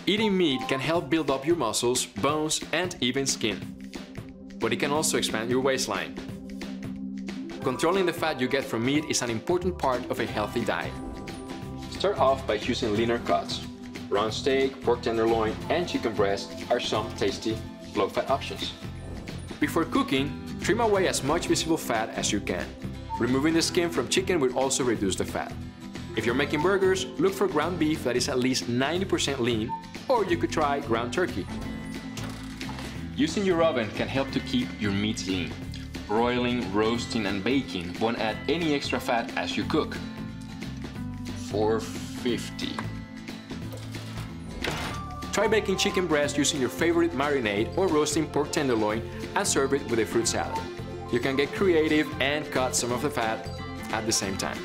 Eating meat can help build up your muscles, bones, and even skin. But it can also expand your waistline. Controlling the fat you get from meat is an important part of a healthy diet. Start off by choosing leaner cuts. Round steak, pork tenderloin, and chicken breast are some tasty, low-fat options. Before cooking, trim away as much visible fat as you can. Removing the skin from chicken will also reduce the fat. If you're making burgers, look for ground beef that is at least 90% lean, or you could try ground turkey. Using your oven can help to keep your meats lean. Broiling, roasting, and baking won't add any extra fat as you cook. 450. Try baking chicken breast using your favorite marinade or roasting pork tenderloin and serve it with a fruit salad. You can get creative and cut some of the fat at the same time.